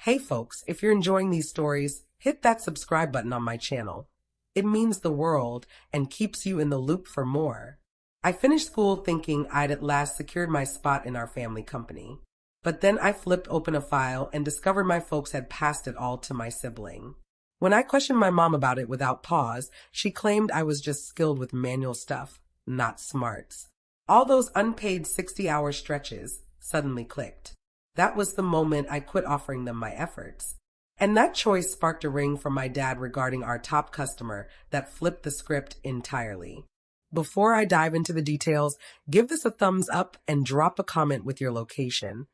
Hey folks, if you're enjoying these stories, hit that subscribe button on my channel. It means the world and keeps you in the loop for more. I finished school thinking I'd at last secured my spot in our family company. But then I flipped open a file and discovered my folks had passed it all to my sibling. When I questioned my mom about it without pause, she claimed I was just skilled with manual stuff, not smarts. All those unpaid 60-hour stretches suddenly clicked. That was the moment I quit offering them my efforts. And that choice sparked a ring from my dad regarding our top customer that flipped the script entirely. Before I dive into the details, give this a thumbs up and drop a comment with your location,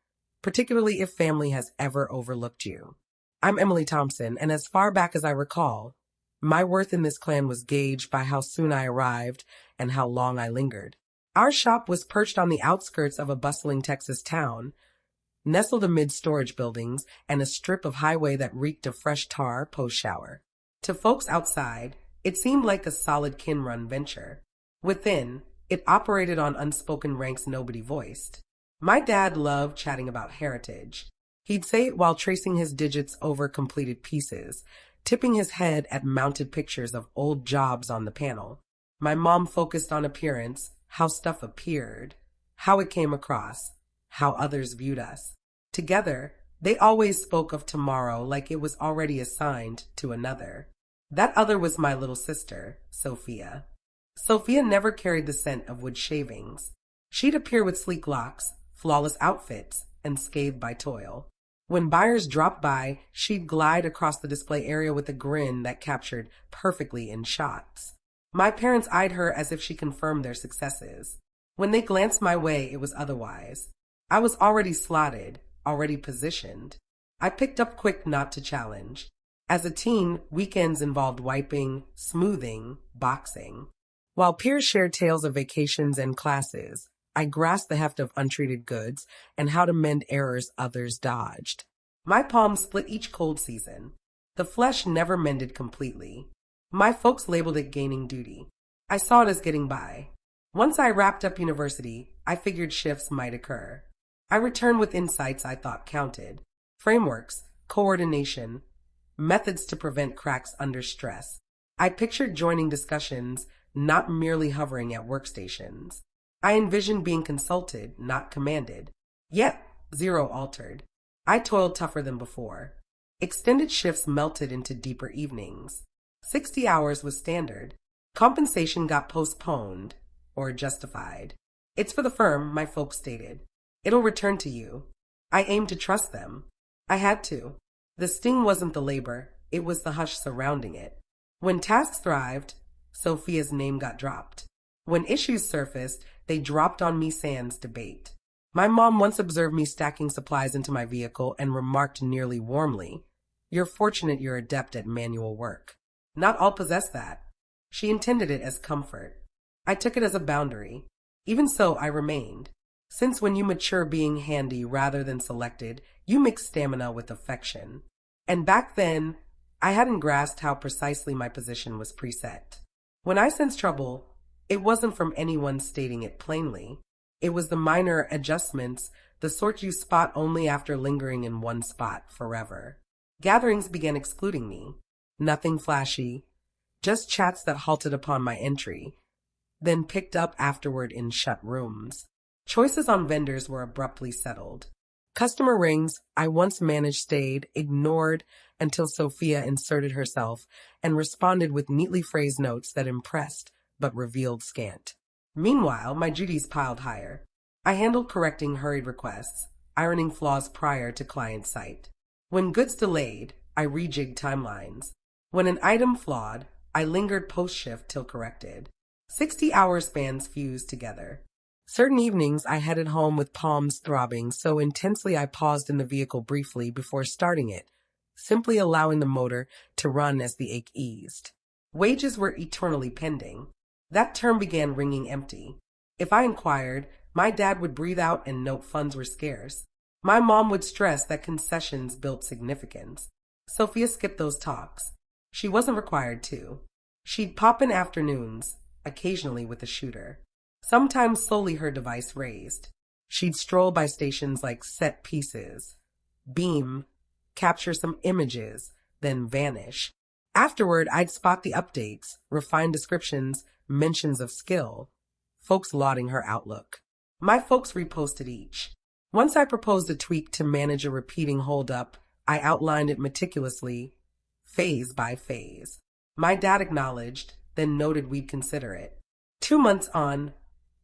particularly if family has ever overlooked you. I'm Emily Thompson, and as far back as I recall, my worth in this clan was gauged by how soon I arrived and how long I lingered. Our shop was perched on the outskirts of a bustling Texas town, nestled amid storage buildings and a strip of highway that reeked of fresh tar post-shower. To folks outside, it seemed like a solid kin-run venture. Within, it operated on unspoken ranks nobody voiced. My dad loved chatting about heritage. He'd say it while tracing his digits over completed pieces, tipping his head at mounted pictures of old jobs on the panel. My mom focused on appearance, how stuff appeared, how it came across, how others viewed us. Together, they always spoke of tomorrow like it was already assigned to another. That other was my little sister, Sophia. Sophia never carried the scent of wood shavings. She'd appear with sleek locks, flawless outfits, and scathed by toil. When buyers dropped by, she'd glide across the display area with a grin that captured perfectly in shots. My parents eyed her as if she confirmed their successes. When they glanced my way, it was otherwise. I was already slotted, already positioned. I picked up quick not to challenge. As a teen, weekends involved wiping, smoothing, boxing. While peers shared tales of vacations and classes, I grasped the heft of untreated goods and how to mend errors others dodged. My palms split each cold season. The flesh never mended completely. My folks labeled it gaining duty. I saw it as getting by. Once I wrapped up university, I figured shifts might occur. I returned with insights I thought counted. Frameworks, coordination, methods to prevent cracks under stress. I pictured joining discussions, not merely hovering at workstations. I envisioned being consulted, not commanded. Yet, zero altered. I toiled tougher than before. Extended shifts melted into deeper evenings. 60 hours was standard. Compensation got postponed, or justified. It's for the firm, my folks stated. It'll return to you. I aimed to trust them. I had to. The sting wasn't the labor, it was the hush surrounding it. When tasks thrived, Sophia's name got dropped. When issues surfaced, they dropped on me sans debate. My mom once observed me stacking supplies into my vehicle and remarked nearly warmly, "You're fortunate you're adept at manual work." Not all possess that. She intended it as comfort. I took it as a boundary. Even so, I remained. Since when you mature being handy rather than selected, you mix stamina with affection. And back then, I hadn't grasped how precisely my position was preset. When I sensed trouble, it wasn't from anyone stating it plainly. It was the minor adjustments, the sort you spot only after lingering in one spot forever. Gatherings began excluding me. Nothing flashy, just chats that halted upon my entry, then picked up afterward in shut rooms. Choices on vendors were abruptly settled. Customer rings I once managed stayed, ignored until Sophia inserted herself and responded with neatly phrased notes that impressed but revealed scant. Meanwhile, my duties piled higher. I handled correcting hurried requests, ironing flaws prior to client sight. When goods delayed, I rejigged timelines. When an item flawed, I lingered post-shift till corrected. 60-hour spans fused together. Certain evenings I headed home with palms throbbing so intensely I paused in the vehicle briefly before starting it, simply allowing the motor to run as the ache eased. Wages were eternally pending. That term began ringing empty. If I inquired, my dad would breathe out and note funds were scarce. My mom would stress that concessions built significance. Sophia skipped those talks. She wasn't required to. She'd pop in afternoons, occasionally with a shooter. Sometimes solely her device raised. She'd stroll by stations like Set Pieces, Beam, capture some images, then vanish. Afterward, I'd spot the updates, refined descriptions, mentions of skill, folks lauding her outlook. My folks reposted each. Once I proposed a tweak to manage a repeating holdup, I outlined it meticulously, phase by phase. My dad acknowledged, then noted we'd consider it. 2 months on,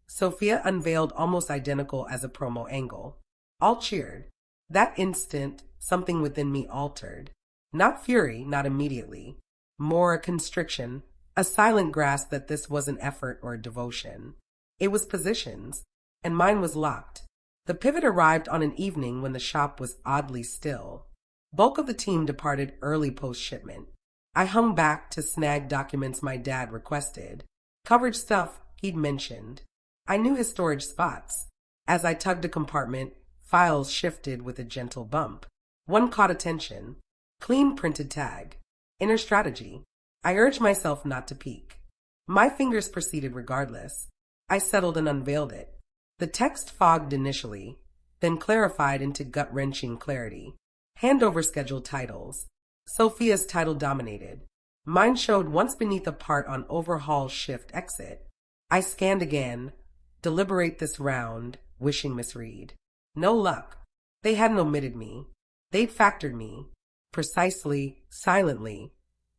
Sophia unveiled almost identical as a promo angle. All cheered. That instant, something within me altered. Not fury, not immediately. More a constriction, a silent grasp that this wasn't effort or devotion. It was positions, and mine was locked. The pivot arrived on an evening when the shop was oddly still. Bulk of the team departed early post-shipment. I hung back to snag documents my dad requested. Coverage stuff he'd mentioned. I knew his storage spots. As I tugged a compartment, files shifted with a gentle bump. One caught attention. Clean printed tag. Inner strategy. I urged myself not to peek. My fingers proceeded regardless. I settled and unveiled it. The text fogged initially, then clarified into gut-wrenching clarity. Handover schedule titles. Sophia's title dominated. Mine showed once beneath a part on overhaul shift exit. I scanned again. Deliberate this round, wishing misread. No luck. They hadn't omitted me. They'd factored me. Precisely, silently.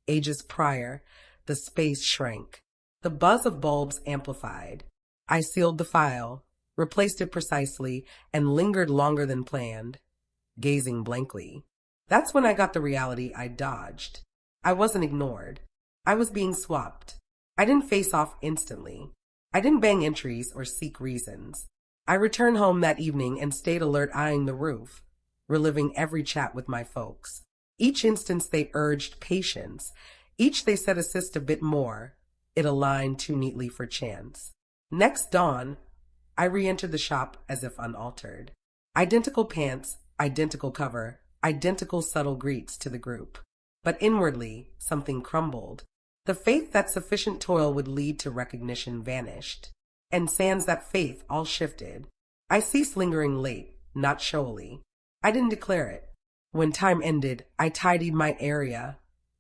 Ages prior, the space shrank. The buzz of bulbs amplified. I sealed the file, replaced it precisely, and lingered longer than planned, gazing blankly. That's when I got the reality I dodged. I wasn't ignored. I was being swapped. I didn't face off instantly. I didn't bang entries or seek reasons. I returned home that evening and stayed alert, eyeing the roof, reliving every chat with my folks. Each instance they urged patience. Each they said assist a bit more. It aligned too neatly for chance. Next dawn, I re-entered the shop as if unaltered. Identical pants, identical cover, identical subtle greets to the group. But inwardly, something crumbled. The faith that sufficient toil would lead to recognition vanished. And sans that faith, all shifted. I ceased lingering late, not showily. I didn't declare it. When time ended, I tidied my area,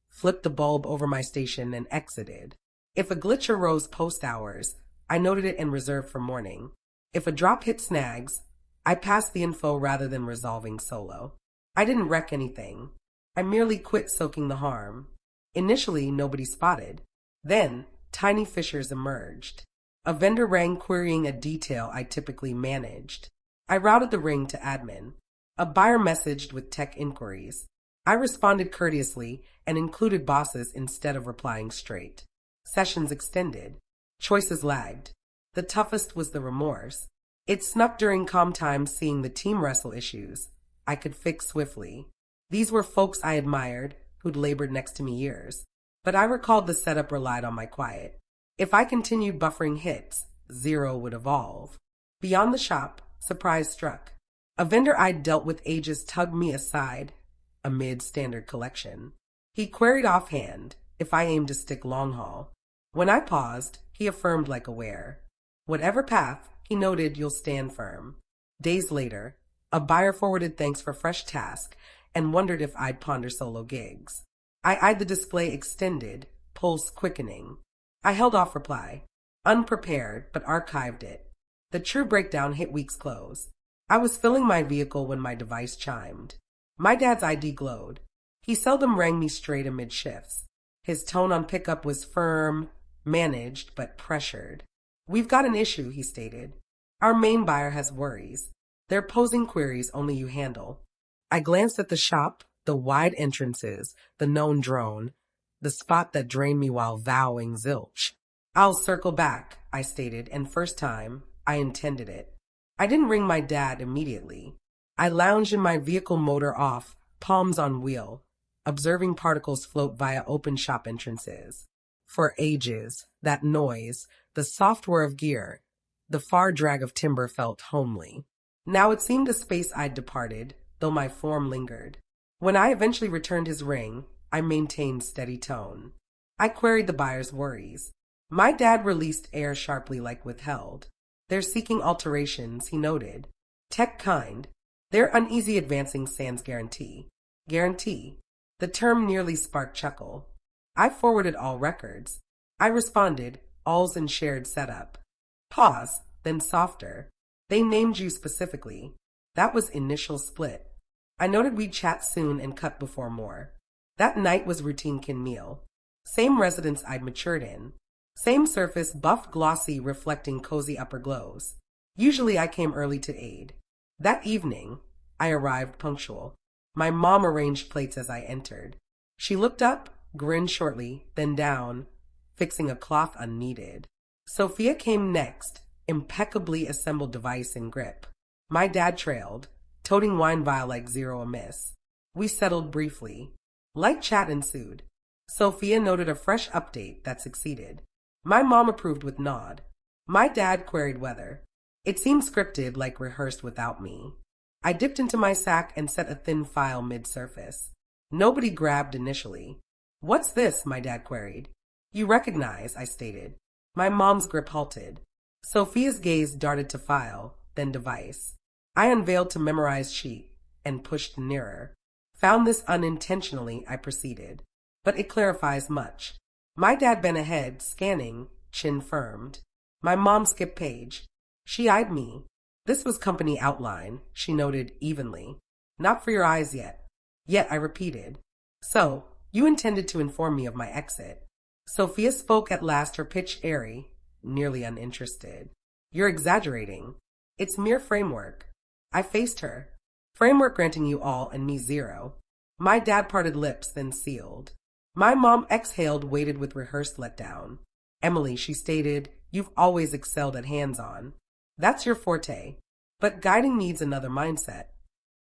flipped the bulb over my station, and exited. If a glitch arose post-hours, I noted it and reserved for morning. If a drop hit snags, I passed the info rather than resolving solo. I didn't wreck anything. I merely quit soaking the harm. Initially, nobody spotted. Then, tiny fissures emerged. A vendor rang querying a detail I typically managed. I routed the ring to admin. A buyer messaged with tech inquiries. I responded courteously and included bosses instead of replying straight. Sessions extended. Choices lagged. The toughest was the remorse. It snuck during calm times, seeing the team wrestle issues I could fix swiftly. These were folks I admired, who'd labored next to me years. But I recalled the setup relied on my quiet. If I continued buffering hits, zero would evolve. Beyond the shop, surprise struck. A vendor I'd dealt with ages tugged me aside amid standard collection. He queried offhand if I aimed to stick long haul. When I paused, he affirmed like aware. Whatever path, he noted, you'll stand firm. Days later, a buyer forwarded thanks for fresh task and wondered if I'd ponder solo gigs. I eyed the display extended, pulse quickening. I held off reply, unprepared, but archived it. The true breakdown hit week's close. I was filling my vehicle when my device chimed. My dad's ID glowed. He seldom rang me straight amid shifts. His tone on pickup was firm, managed, but pressured. We've got an issue, he stated. Our main buyer has worries. They're posing queries only you handle. I glanced at the shop, the wide entrances, the known drone, the spot that drained me while vowing zilch. I'll circle back, I stated, and first time, I intended it. I didn't ring my dad immediately. I lounged in my vehicle, motor off, palms on wheel, observing particles float via open shop entrances. For ages, that noise, the soft whir of gear, the far drag of timber felt homely. Now it seemed a space I'd departed, though my form lingered. When I eventually returned his ring, I maintained steady tone. I queried the buyer's worries. My dad released air sharply like withheld. They're seeking alterations, he noted. Tech kind. They're uneasy advancing sans guarantee. Guarantee. The term nearly sparked chuckle. I forwarded all records. I responded, all's in shared setup. Pause, then softer. They named you specifically. That was initial split. I noted we'd chat soon and cut before more. That night was routine kin meal. Same residence I'd matured in. Same surface, buff glossy, reflecting cozy upper glows. Usually I came early to aid. That evening, I arrived punctual. My mom arranged plates as I entered. She looked up, grinned shortly, then down, fixing a cloth unneeded. Sophia came next, impeccably assembled device in grip. My dad trailed, toting wine vial like zero amiss. We settled briefly. Light chat ensued. Sophia noted a fresh update that succeeded. My mom approved with nod. My dad queried whether. It seemed scripted, like rehearsed without me. I dipped into my sack and set a thin file mid-surface. Nobody grabbed initially. What's this? My dad queried. You recognize, I stated. My mom's grip halted. Sophia's gaze darted to file, then device. I unveiled to memorized sheet and pushed nearer. Found this unintentionally, I proceeded. But it clarifies much. My dad bent ahead, scanning, chin firmed. My mom skipped page. She eyed me. This was company outline, she noted evenly. Not for your eyes yet. Yet, I repeated. So, you intended to inform me of my exit. Sophia spoke at last, her pitch airy, nearly uninterested. You're exaggerating. It's mere framework. I faced her. Framework granting you all and me zero. My dad parted lips, then sealed. My mom exhaled, waited with rehearsed letdown. Emily, she stated, you've always excelled at hands-on. That's your forte. But guiding needs another mindset.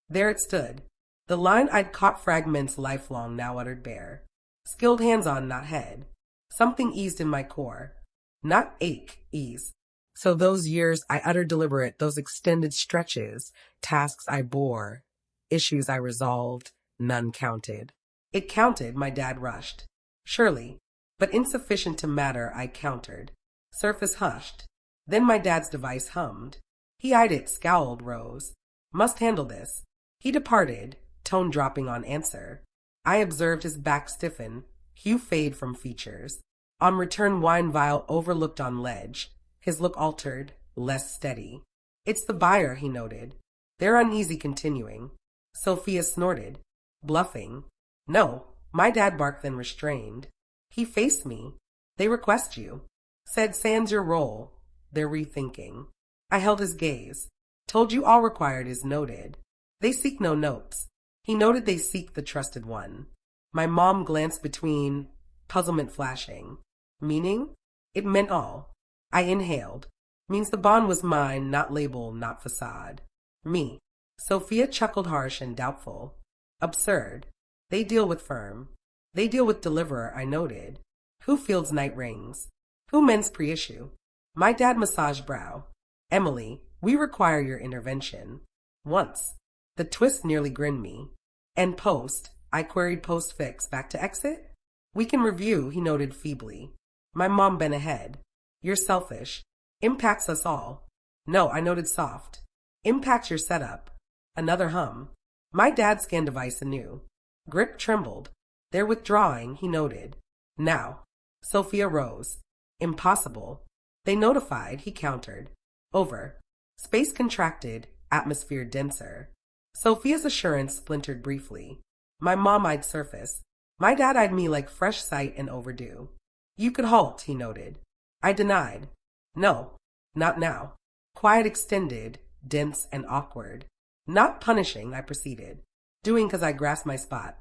There it stood. The line I'd caught fragments lifelong now uttered bare. Skilled hands-on, not head. Something eased in my core. Not ache, ease. So those years I uttered deliberate, those extended stretches, tasks I bore, issues I resolved, none counted. It counted, my dad rushed. Surely, but insufficient to matter, I countered. Surface hushed. Then my dad's device hummed. He eyed it, scowled, rose. Must handle this. He departed, tone dropping on answer. I observed his back stiffen, hue fade from features. On return, wine vial overlooked on ledge. His look altered, less steady. It's the buyer, he noted. They're uneasy continuing. Sophia snorted. Bluffing. No, my dad barked, then restrained. He faced me. They request you. Said sans your role. They're rethinking. I held his gaze. Told you all required is noted. They seek no notes. He noted they seek the trusted one. My mom glanced between, puzzlement flashing. Meaning? It meant all. I inhaled. Means the bond was mine, not label, not facade. Me. Sophia chuckled harsh and doubtful. Absurd. They deal with firm. They deal with deliverer, I noted. Who fields night rings? Who mends pre-issue? My dad massaged brow. Emily, we require your intervention. Once. The twist nearly grinned me. And post, I queried post-fix, back to exit? We can review, he noted feebly. My mom bent ahead. You're selfish. Impacts us all. No, I noted soft. Impacts your setup. Another hum. My dad scanned device anew. Grip trembled. They're withdrawing, he noted. Now. Sophia rose. Impossible. They notified, he countered. Over. Space contracted, atmosphere denser. Sophia's assurance splintered briefly. My mom eyed surface. My dad eyed me like fresh sight and overdue. You could halt, he noted. I denied. No, not now. Quiet extended, dense and awkward. Not punishing, I proceeded. Doing 'cause I grasped my spot.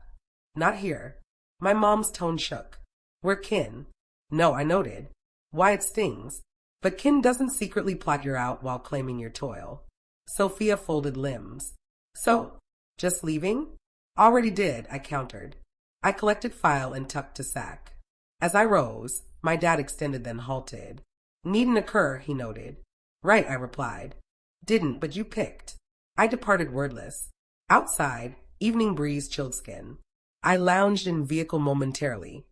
Not here. My mom's tone shook. We're kin. No, I noted. Why it stings. But kin doesn't secretly plot you out while claiming your toil. Sophia folded limbs. So, just leaving? Already did, I countered. I collected file and tucked to sack. As I rose, my dad extended then halted. Needn't occur, he noted. Right, I replied. Didn't, but you picked. I departed wordless. Outside, evening breeze chilled skin. I lounged in vehicle momentarily,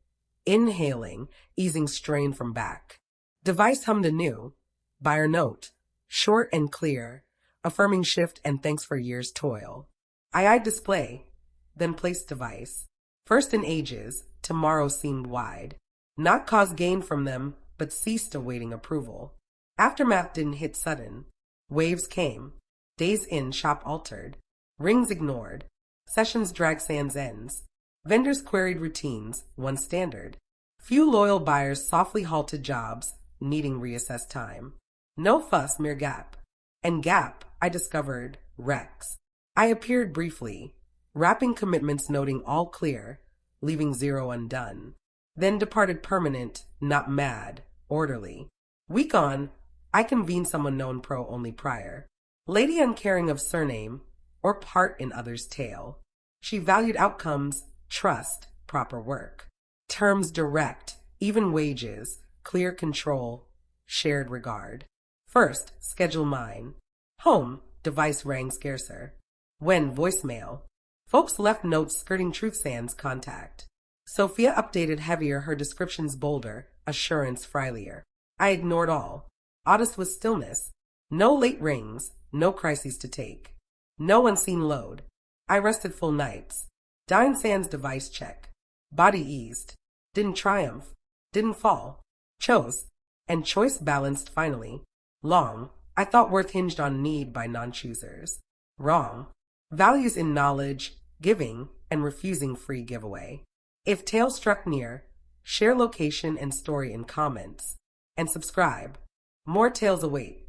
inhaling, easing strain from back. Device hummed anew. Buyer note, short and clear, affirming shift and thanks for years' toil. I eyed display. then place device. First in ages, tomorrow seemed wide. Not cause gain from them, but ceased awaiting approval. Aftermath didn't hit sudden. Waves came. Days in, shop altered. Rings ignored. Sessions dragged sans ends. Vendors queried routines, one standard. Few loyal buyers softly halted jobs, needing reassess time. No fuss, mere gap. And gap, I discovered, Rex. I appeared briefly, wrapping commitments noting all clear, leaving zero undone. Then departed permanent, not mad, orderly. Week on, I convened someone known pro only prior. Lady uncaring of surname, or part in others' tale. She valued outcomes, trust, proper work. Terms direct, even wages, clear control, shared regard. First, schedule mine. Home, device rang scarcer. When, voicemail. Folks left notes skirting Truth Sans contact. Sophia updated heavier, her descriptions bolder, assurance frilier. I ignored all. Oddest was stillness. No late rings, no crises to take. No unseen load. I rested full nights. Dine Sans device check. Body eased. Didn't triumph. Didn't fall. Chose. And choice balanced finally. Long, I thought worth hinged on need by non-choosers. Wrong. Values in knowledge, giving, and refusing free giveaway. If tale struck near, share location and story in comments. And subscribe. More tales await.